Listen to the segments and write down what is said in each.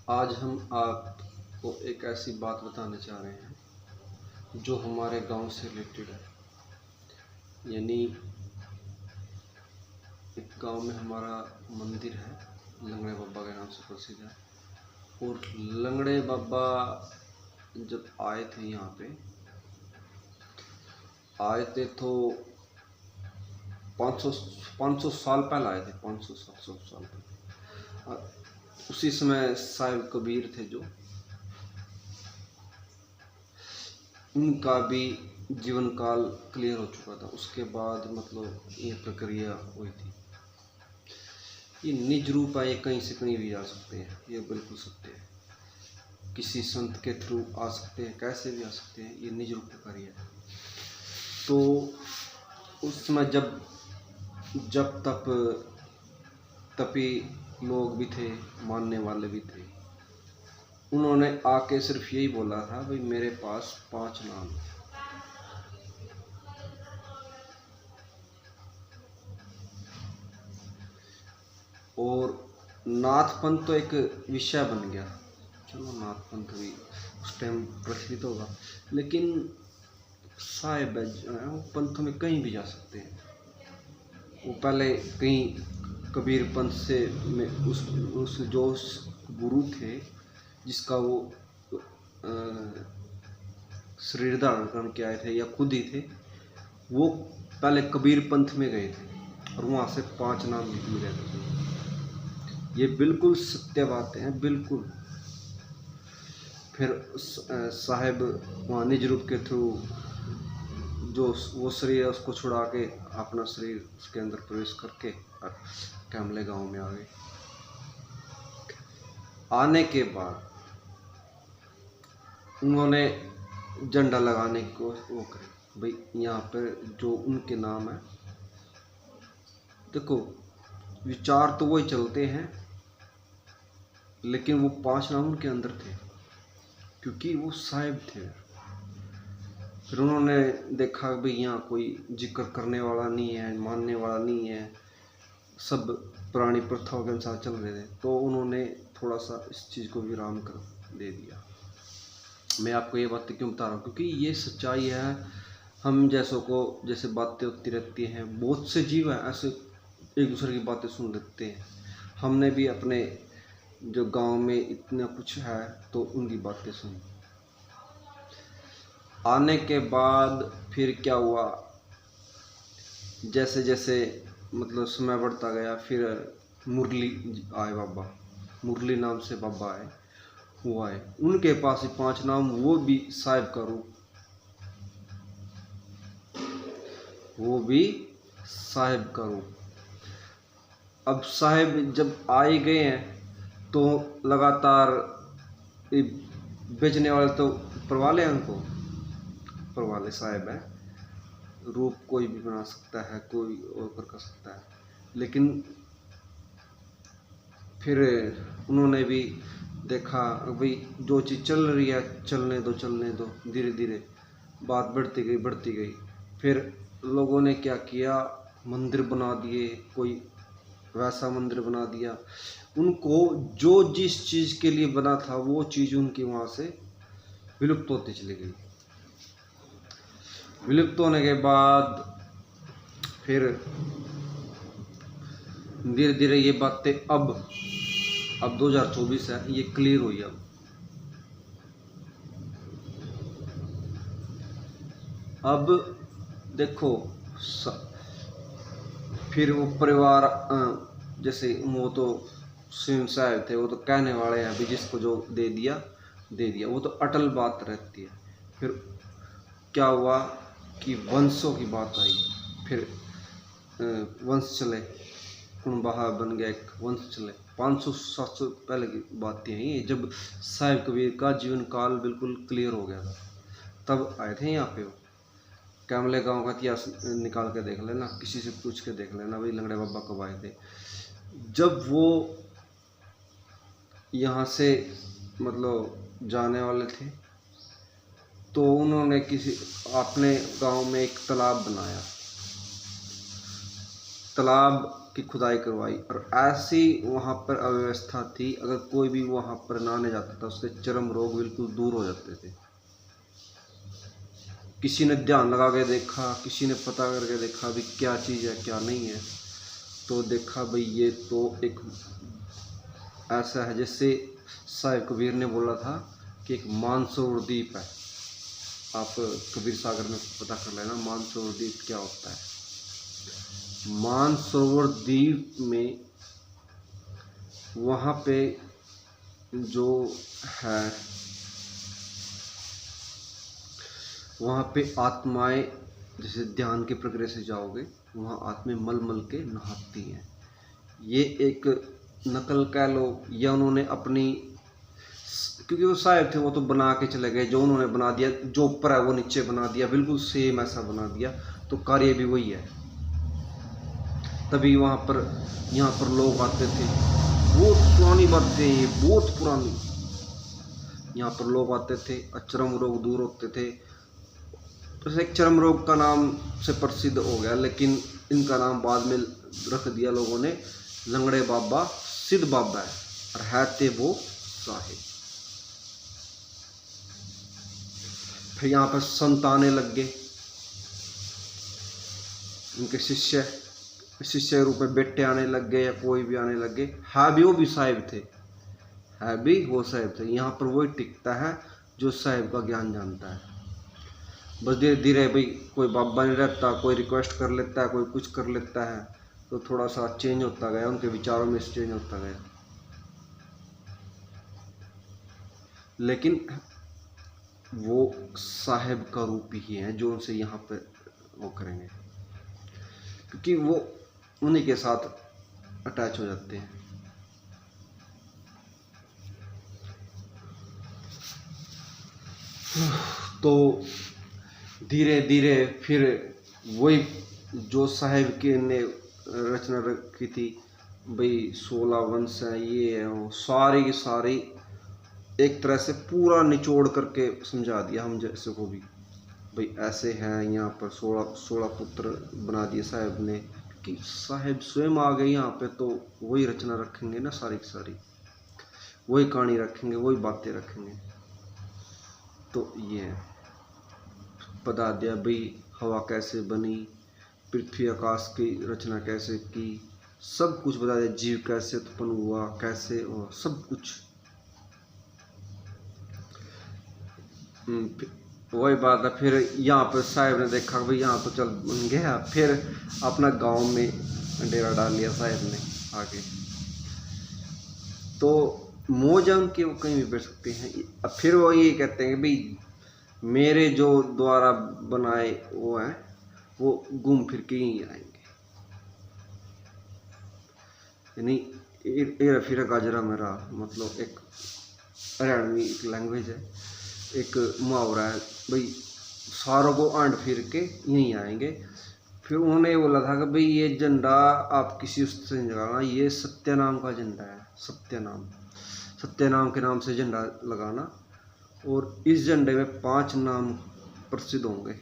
आज हम आपको एक ऐसी बात बताने जा रहे हैं जो हमारे गांव से रिलेटेड है। यानी एक गांव में हमारा मंदिर है, लंगड़े बाबा के नाम से प्रसिद्ध है। और लंगड़े बाबा जब आए थे यहाँ पे तो 500 साल पहले आए थे, 500-700 साल पहले। और उसी समय साहिब कबीर थे जो उनका भी जीवन काल क्लियर हो चुका था। उसके बाद मतलब ये प्रक्रिया हुई थी। ये निज रूप है, ये कहीं से कहीं भी आ सकते हैं, ये बिल्कुल सत्य है। किसी संत के थ्रू आ सकते हैं, कैसे भी आ सकते हैं, ये निज रूप प्रक्रिया है। तो उस समय जब तप तपी लोग भी थे, मानने वाले भी थे, उन्होंने आके सिर्फ यही बोला था, भाई मेरे पास 5 नाम है। और नाथ पंथ तो एक विषय बन गया। चलो नाथ पंथ भी उस टाइम प्रचलित होगा, लेकिन साहिब जो है वो पंथ में कहीं भी जा सकते हैं। वो पहले कहीं कबीर पंथ से में उस जो गुरु थे जिसका वो शरीर धारण करके आए थे या खुद ही थे, वो पहले कबीर पंथ में गए थे और वहाँ से 5 नाम मिले थे। ये बिल्कुल सत्य बातें हैं, बिल्कुल। फिर साहिब वहाँ निज रूप के थ्रू जो वो शरीर है उसको छुड़ा के अपना शरीर उसके अंदर प्रवेश करके और कैमले गांव में आ गए। आने के बाद उन्होंने झंडा लगाने को वो करे, भाई यहाँ पर जो उनके नाम है। देखो विचार तो वही चलते हैं, लेकिन वो 5 नाम उनके अंदर थे क्योंकि वो साहिब थे। फिर उन्होंने देखा भाई यहाँ कोई जिक्र करने वाला नहीं है, मानने वाला नहीं है, सब पुरानी प्रथाओं के अनुसार चल रहे थे, तो उन्होंने थोड़ा सा इस चीज़ को विराम कर दे दिया। मैं आपको ये बातें क्यों बता रहा हूँ, क्योंकि ये सच्चाई है। हम जैसों को जैसे बातें होती रहती हैं, बहुत से जीव हैं ऐसे एक दूसरे की बातें सुन लेते हैं। हमने भी अपने जो गांव में इतना कुछ है तो उनकी बातें सुनी। आने के बाद फिर क्या हुआ, जैसे जैसे मतलब समय बढ़ता गया, फिर मुरली आए बाबा, मुरली नाम से बाबा आए, वो आए, उनके पास ही 5 नाम, वो भी साहिब का रूप, वो भी साहिब का रूप। अब साहिब जब आए गए हैं तो लगातार बेचने वाले तो परवाले हैं, उनको परवाले साहिब है। रूप कोई भी बना सकता है, कोई और कर सकता है, लेकिन फिर उन्होंने भी देखा भाई जो चीज़ चल रही है चलने दो, धीरे धीरे बात बढ़ती गई। फिर लोगों ने क्या किया, मंदिर बना दिए, कोई वैसा मंदिर बना दिया। उनको जो जिस चीज़ के लिए बना था वो चीज़ उनकी वहाँ से विलुप्त होती चली गई। विलुप्त होने के बाद फिर धीरे धीरे ये बातें अब 2024 है, ये क्लियर हुई। अब देखो फिर वो परिवार जैसे वो तो स्वयं साहिब थे, वो तो कहने वाले हैं अभी जिसको जो दे दिया, वो तो अटल बात रहती है। फिर क्या हुआ कि वंशों की बात आई, फिर वंश चले, कुणबाहा बन गया, एक वंश चले। 500-700 पहले की बातें हैं ये, जब साहिब कबीर का जीवन काल बिल्कुल क्लियर हो गया था, तब आए थे यहाँ पे। वो कैमले गांव का इतिहास निकाल के देख लेना, किसी से पूछ के देख लेना भाई लंगड़े बाबा कब आए थे। जब वो यहाँ से मतलब जाने वाले थे तो उन्होंने किसी अपने गांव में एक तालाब बनाया। तालाब की खुदाई करवाई, और ऐसी वहाँ पर अव्यवस्था थी, अगर कोई भी वहाँ पर नहाने जाता था उसके चर्म रोग बिल्कुल दूर हो जाते थे। किसी ने ध्यान लगा के देखा, किसी ने पता करके देखा भी क्या चीज़ है क्या नहीं है, तो देखा भाई ये तो एक ऐसा है जैसे साहिब कबीर ने बोला था कि एक मानसरोवर द्वीप है। आप कबीर सागर में पता कर लेना मानसरोवर द्वीप क्या होता है। मानसरोवर द्वीप में वहाँ पे जो है, वहाँ पे आत्माएं जैसे ध्यान की प्रक्रिया से जाओगे, वहाँ आत्माएं मल मल के नहाती हैं। ये एक नकल कह लो, या उन्होंने अपनी, क्योंकि वो साहिब थे वो तो बना के चले गए, जो उन्होंने बना दिया, जो ऊपर है वो नीचे बना दिया, बिल्कुल सेम ऐसा बना दिया, तो कार्य भी वही है। तभी वहाँ पर यहाँ पर लोग आते थे, बहुत पुरानी बातें, ये बहुत पुरानी, यहाँ पर लोग आते थे, चर्म रोग दूर होते थे। तो एक चर्म रोग का नाम से प्रसिद्ध हो गया, लेकिन इनका नाम बाद में रख दिया लोगों ने, लंगड़े बाबा सिद्ध बाबा है, और है थे वो साहिब। फिर यहाँ पर संत आने लग गए, उनके शिष्य के रूप में बेटे आने लग गए, या कोई भी आने लग गए, है भी वो भी साहिब थे, है भी वो साहिब थे। यहाँ पर वही टिकता है जो साहिब का ज्ञान जानता है। बस धीरे धीरे भाई कोई बाबा नहीं रहता, कोई रिक्वेस्ट कर लेता है, कोई कुछ कर लेता है, तो थोड़ा सा चेंज होता गया, उनके विचारों में चेंज होता गया। लेकिन वो साहिब का रूप ही है जो उनसे यहाँ पे वो करेंगे, क्योंकि वो उन्हीं के साथ अटैच हो जाते हैं। तो धीरे धीरे फिर वही जो साहिब के ने रचना रखी थी भाई, 16 वंश है, ये है वो, सारी की सारी एक तरह से पूरा निचोड़ करके समझा दिया हम जैसे को भी, भाई ऐसे हैं। यहाँ पर 16 पुत्र बना दिए साहिब ने, कि साहिब स्वयं आ गए यहाँ पे, तो वही रचना रखेंगे ना, सारी की सारी वही कहानी रखेंगे, वही बातें रखेंगे। तो ये बता दिया भाई हवा कैसे बनी, पृथ्वी आकाश की रचना कैसे की, सब कुछ बता दिया, जीव कैसे उत्पन्न हुआ, कैसे हुआ, सब कुछ। वही बात है। फिर यहाँ पर साहिब ने देखा भाई यहाँ तो चल बन गया, फिर अपना गांव में डेरा डाल लिया साहिब ने आगे। तो मौजंग के वो कहीं भी बैठ सकते हैं। अब फिर वो ये कहते हैं भाई मेरे जो द्वारा बनाए वो हैं, वो घूम फिर के ही आएंगे, यानी एरा फिरा गाजरा मेरा, मतलब एक हरियाणवी एक लैंग्वेज है, एक मुहावरा है भाई, सारों को आंट फिर के यहीं आएंगे। फिर उन्होंने ये बोला था कि भाई ये झंडा आप किसी उससे नहीं लगाना, ये सत्यनाम का झंडा है, सत्यनाम के नाम से झंडा लगाना, और इस झंडे में 5 नाम प्रसिद्ध होंगे।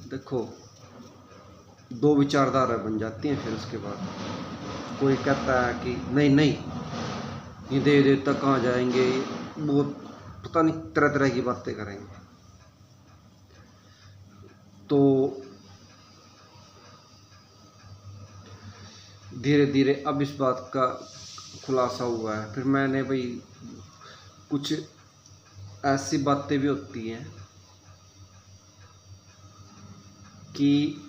देखो 2 विचारधारा बन जाती हैं। फिर उसके बाद कोई कहता है कि नहीं नहीं ये देवी देवता कहाँ जाएंगे, वो पता नहीं तरह तरह की बातें करेंगे। तो धीरे धीरे अब इस बात का खुलासा हुआ है। फिर मैंने भाई कुछ ऐसी बातें भी होती हैं कि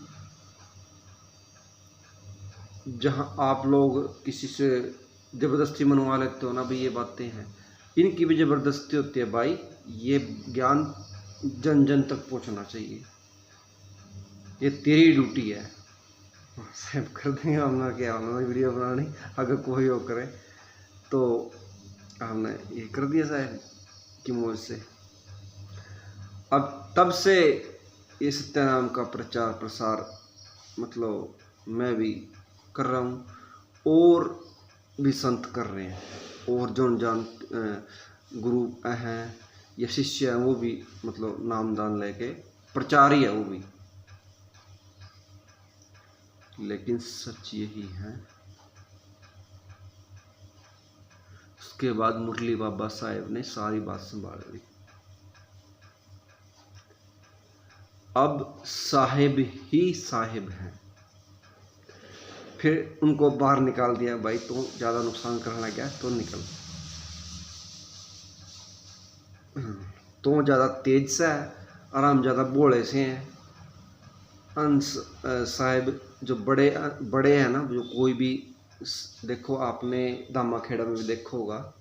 जहां आप लोग किसी से ज़बरदस्ती मनवा लेते हो ना भाई, ये बातें हैं, इनकी भी ज़बरदस्ती होती है भाई, ये ज्ञान जन जन तक पहुंचना चाहिए, ये तेरी ड्यूटी है। सेव कर देंगे हमने, क्या हमने वीडियो बनानी, अगर कोई हो करे तो हमने ये कर दिया साहब की मौज से। अब तब से ये सत्यनाम का प्रचार प्रसार मतलब मैं भी कर रहा हूँ, और भी संत कर रहे हैं, और जो जान गुरु हैं या शिष्य हैं वो भी मतलब नामदान लेके प्रचार ही है वो भी। लेकिन सच यही है। उसके बाद मुरली बाबा साहब ने सारी बात संभाल ली। अब साहिब ही साहिब हैं। फिर उनको बाहर निकाल दिया, भाई तू ज़्यादा नुकसान करना क्या, तो निकल, तो ज़्यादा तेज से है और हम ज़्यादा बोले से हैं। अंश साहिब जो बड़े बड़े हैं ना, जो कोई भी देखो, आपने दामा खेड़ा में भी देखो होगा,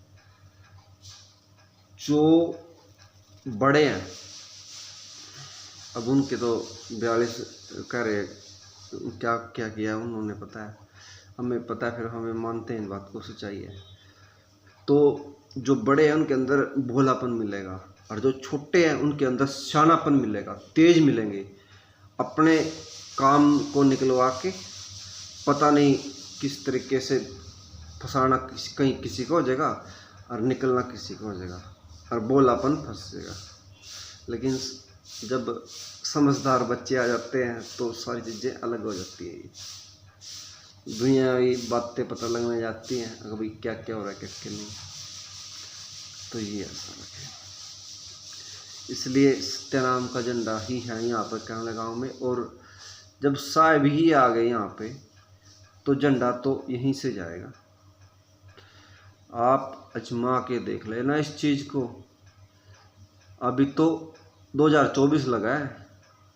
जो बड़े हैं, अब उनके तो 42 करे क्या क्या किया उन्होंने पता है, हमें पता है, फिर हमें मानते हैं इन बात को, सच्चाई है। तो जो बड़े हैं उनके अंदर भोलापन मिलेगा, और जो छोटे हैं उनके अंदर शानापन मिलेगा, तेज मिलेंगे। अपने काम को निकलवा के पता नहीं किस तरीके से फंसाना कहीं किसी को हो जाएगा, और निकलना किसी को हो जाएगा, और भोलापन फंस जाएगा। लेकिन जब समझदार बच्चे आ जाते हैं तो सारी चीज़ें अलग हो जाती है। दुनियावी बातें पता लगने जाती हैं, अगर भाई क्या क्या हो रहा है, क्या क्या नहीं। तो ये ऐसा है, इसलिए सत्यनाम का झंडा ही है यहाँ पर कहने गाँव में। और जब साहब ही आ गए यहाँ पे, तो झंडा तो यहीं से जाएगा। आप अजमा के देख लेना इस चीज़ को। अभी तो 2024 लगा है,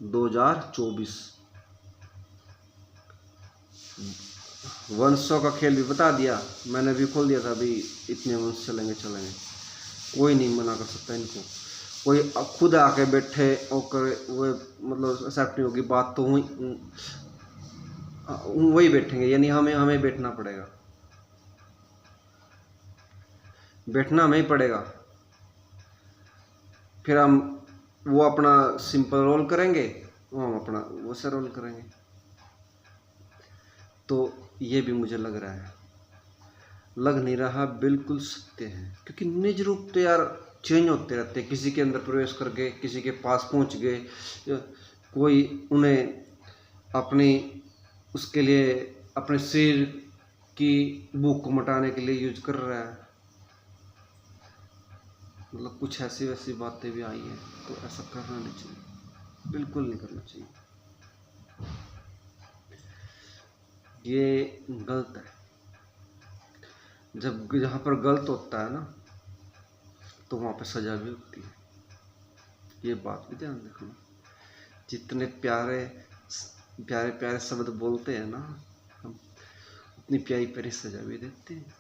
2024 वंशों का खेल भी बता दिया, मैंने भी खोल दिया था अभी, इतने वंश चलेंगे, कोई नहीं मना कर सकता इनको। कोई खुद आके बैठे और करे वो, मतलब एक्सेप्ट नहीं होगी बात, तो वही बैठेंगे, यानी हमें बैठना पड़ेगा, बैठना हमें ही पड़ेगा। फिर हम वो अपना सिंपल रोल करेंगे, वो हम अपना वो से रोल करेंगे। तो ये भी मुझे लग रहा है, लग नहीं रहा, बिल्कुल सत्य है। क्योंकि निज रूप तो यार चेंज होते रहते हैं, किसी के अंदर प्रवेश करके किसी के पास पहुंच गए, कोई उन्हें अपनी उसके लिए अपने शरीर की भूख को मिटाने के लिए यूज कर रहा है। मतलब कुछ ऐसी वैसी बातें भी आई हैं, तो ऐसा करना नहीं चाहिए, बिल्कुल नहीं करना चाहिए, ये गलत है। जब जहाँ पर गलत होता है ना, तो वहाँ पे सजा भी होती है, ये बात भी ध्यान रखना। जितने प्यारे प्यारे प्यारे शब्द बोलते हैं ना हम, उतनी प्यारी प्यारी सजा भी देते हैं।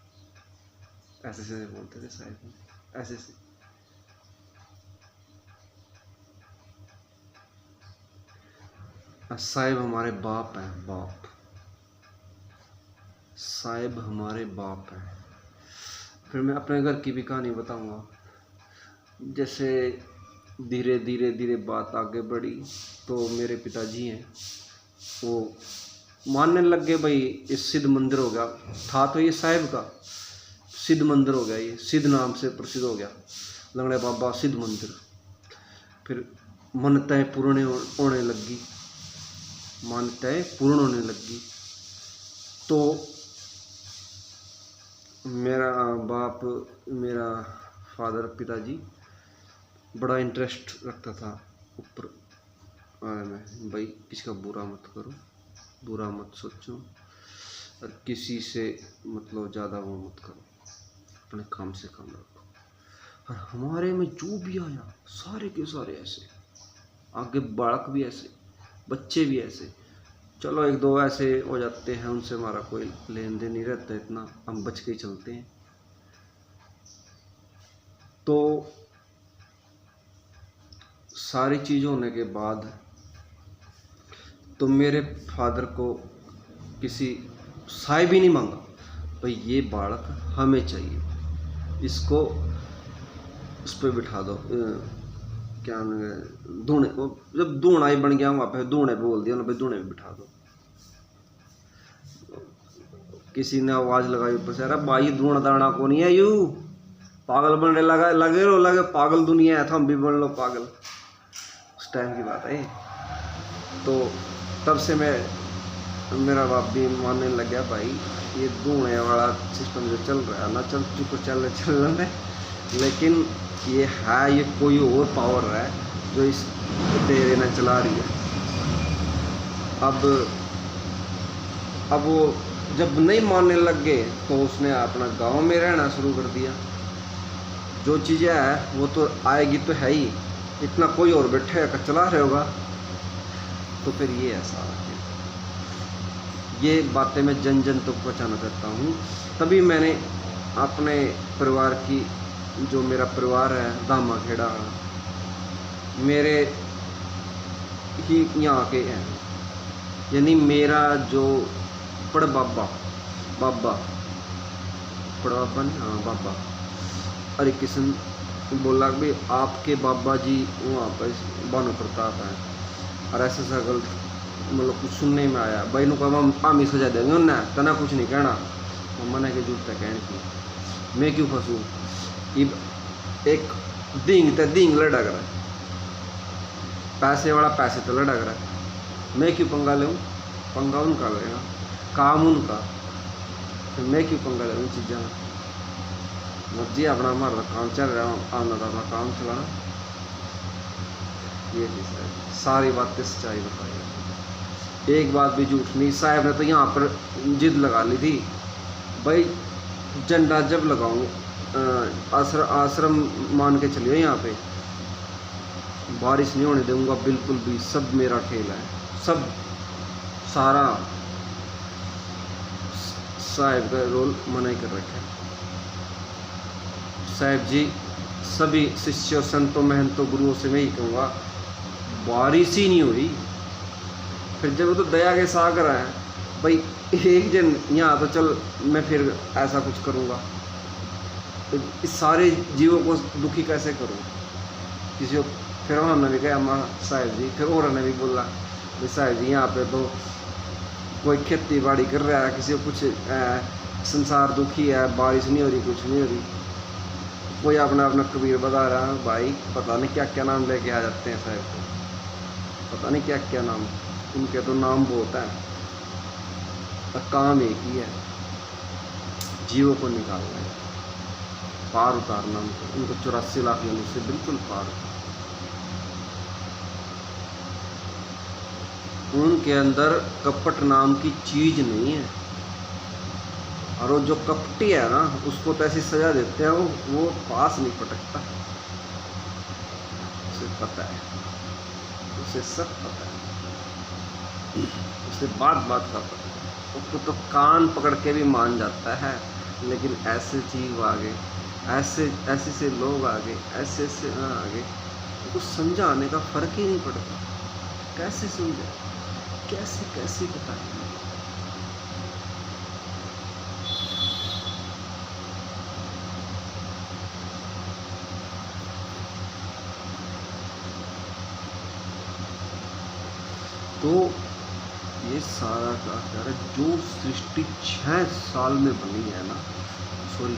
ऐसे से बोलते थे साहिब, ऐसे से। साहिब हमारे बाप हैं, बाप, साहिब हमारे बाप हैं। फिर मैं अपने घर की भी कहानी बताऊंगा। जैसे धीरे धीरे धीरे बात आगे बढ़ी, तो मेरे पिताजी हैं, वो मानने लग गए भाई ये सिद्ध मंदिर हो गया, था तो ये साहिब का, सिद्ध मंदिर हो गया, ये सिद्ध नाम से प्रसिद्ध हो गया, लंगड़े बाबा सिद्ध मंदिर। फिर मान्यताएं पूर्ण होने लगी, मान्यताएं पूर्ण होने लगी। तो मेरा बाप, मेरा फादर, पिताजी बड़ा इंटरेस्ट रखता था ऊपर में, भाई किसी का बुरा मत करो, बुरा मत सोचो, और किसी से मतलब ज़्यादा वो मत करो, अपने काम से काम रखो। और हमारे में जो भी आया सारे के सारे ऐसे, आगे बालक भी ऐसे, बच्चे भी ऐसे, चलो एक दो ऐसे हो जाते हैं, उनसे हमारा कोई लेन देन नहीं रहता इतना, हम बच के ही चलते हैं। तो सारी चीज़ होने के बाद तो मेरे फादर को किसी साहिब भी नहीं मांगा, भाई ये बालक हमें चाहिए, इसको उस पर बिठा दो, क्या धूणे, जब धूणा ही बन गया वहाँ पे धूणे बोल दिया ना, भाई धूणे में बिठा दो। किसी ने आवाज़ लगाई ऊपर से, अरे भाई धूण दाना को नहीं है, यू पागल बनने लगे पागल दुनिया है, तो हम भी बन लो पागल। उस टाइम की बात है। तो तब से मैं मेरा बाप भी मानने लग गया भाई ये धुएँ वाला सिस्टम जो चल रहा है ना, चल रहा है, लेकिन ये है, ये कोई और पावर है जो इस डेरे ने चला रही है। अब वो जब नहीं मानने लग गए तो उसने अपना गांव में रहना शुरू कर दिया। जो चीज़ें है वो तो आएगी तो है ही, इतना कोई और बैठे का चला रहे होगा, तो फिर ये ऐसा है। ये बातें मैं जन जन तक पहुँचाना चाहता हूँ। तभी मैंने अपने परिवार की, जो मेरा परिवार है दामाखेड़ा, मेरे ही यहाँ के हैं, यानी मेरा जो पड़ बाबा ने, हाँ बाबा हरि किशन बोला कि आपके बाबा जी वहाँ पर भानु प्रताप हैं, और ऐसा सा गलत मतलब कुछ सुनने में आया। भाई नु कहा हम ही सजा देंगे उन्हें, तना कुछ नहीं कहना। मम्मा ने के जूठा कहने की मैं क्यों फंसूँ। एक दींग लड़क रहा है, पैसे वाला पैसे तो लड़क रहा है, मैं क्यों पंगा लूँ। पंगा उनका लेगा, काम उनका, फिर मैं क्यों पंगा ले उन चीज़ों में। मर्जी अपना हमारा काम चल रहा है, आना था अपना काम चलाना। ये चीज़ है, सारी बातें सच्चाई बताई, एक बात भी झूठ नहीं। साहब ने तो यहाँ पर जिद लगा ली थी, भाई झंडा जब लगाऊँ आश्रम मान के चलिए, यहाँ पे बारिश नहीं होने दूंगा बिल्कुल भी, सब मेरा खेल है, सब सारा साहब का रोल मना कर रखा है। साहब जी सभी शिष्यों संतों महंतों गुरुओं से मैं ही कहूँगा, बारिश ही नहीं हुई। फिर जब वो तो दया के सागर है भाई, एक जन यहाँ तो चल मैं फिर ऐसा कुछ करूँगा, तो इस सारे जीवों को दुखी कैसे करूँ। किसी को फिर उन्होंने भी कहा अम्मा साहब जी, फिर उन्होंने भी बोला भाई साहब जी यहाँ पे तो कोई खेती बाड़ी कर रहा है, किसी को कुछ संसार दुखी है, बारिश नहीं हो रही, कुछ नहीं हो रही। कोई अपना अपना कबीर बता रहा है, भाई पता नहीं क्या क्या नाम लेके आ जाते हैं साहब को, पता नहीं क्या क्या नाम, उनके तो नाम बहुत है, पर काम एक ही है, जीवों को निकालना है, पार उतारना उनको 84 लाख लोगों से बिल्कुल पार। उनके अंदर कपट नाम की चीज नहीं है, और वो जो कपटी है ना उसको तो ऐसी सजा देते हैं वो पास नहीं पटकता। उसे पता है, उसे सब पता है, उसे बात का पता है, उसको तो कान पकड़ के भी मान जाता है। लेकिन ऐसे जीव आगे, ऐसे से लोग आगे, ऐसे आगे तो समझाने का फर्क ही नहीं पड़ता। कैसे समझे, कैसे बताएं। तो ये सारा का सारा जो सृष्टि 6 साल में बनी है ना, सॉरी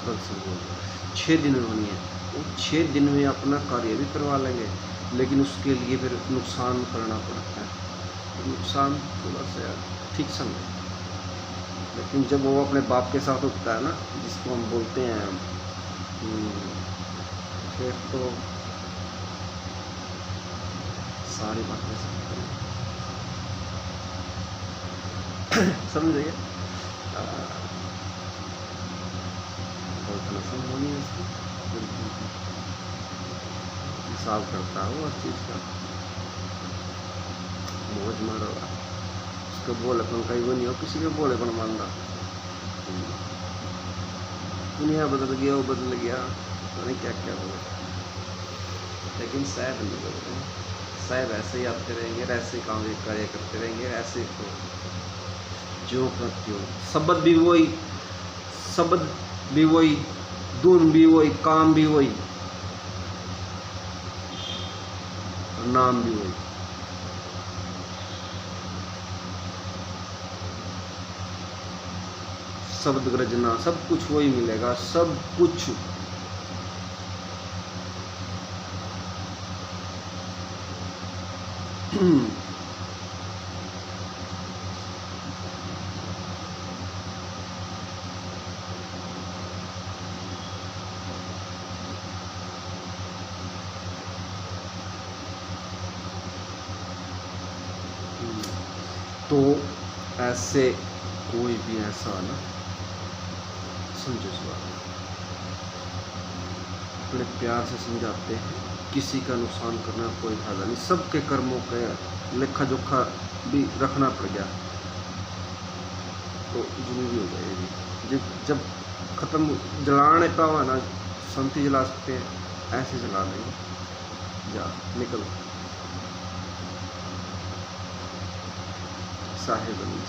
गलत से बोल रहा, 6 दिन में बनी है, वो 6 दिन में अपना कार्य भी करवा लेंगे, लेकिन उसके लिए फिर नुकसान करना पड़ता है। तो नुकसान थोड़ा सा ठीक समझे, लेकिन जब वो अपने बाप के साथ उठता है ना, जिसको हम बोलते हैं, फिर तो सारी बातें समझ रही है। होनी है उसकी, हिसाब करता है वो हर चीज़ का, मौज मार रहा है, उसको बोलेपन कहीं वो नहीं हो, किसी के बोलेपन मानता। दुनिया बदल गया, वो बदल गया, नहीं क्या क्या हो गया, लेकिन शायद नहीं बदल रहे, शायद ऐसे ही आते रहेंगे, ऐसे ही काम कार्य करते रहेंगे, ऐसे तो जो करते हो। शब्द भी वही, धुन भी वही, काम भी वही, नाम भी वही। शब्द गर्जना सब कुछ वही मिलेगा, सब कुछ। तो ऐसे कोई भी ऐसा ना समझो इस बात को, बड़े प्यार से समझाते हैं, किसी का नुकसान करना कोई फायदा नहीं, सबके कर्मों का लेखा जोखा भी रखना पड़ गया तो जरूरी हो जाएगी। जब ख़त्म जलाने का हुआ ना, संती जला सकते हैं, ऐसे जला नहीं, जा निकल साहेब अली।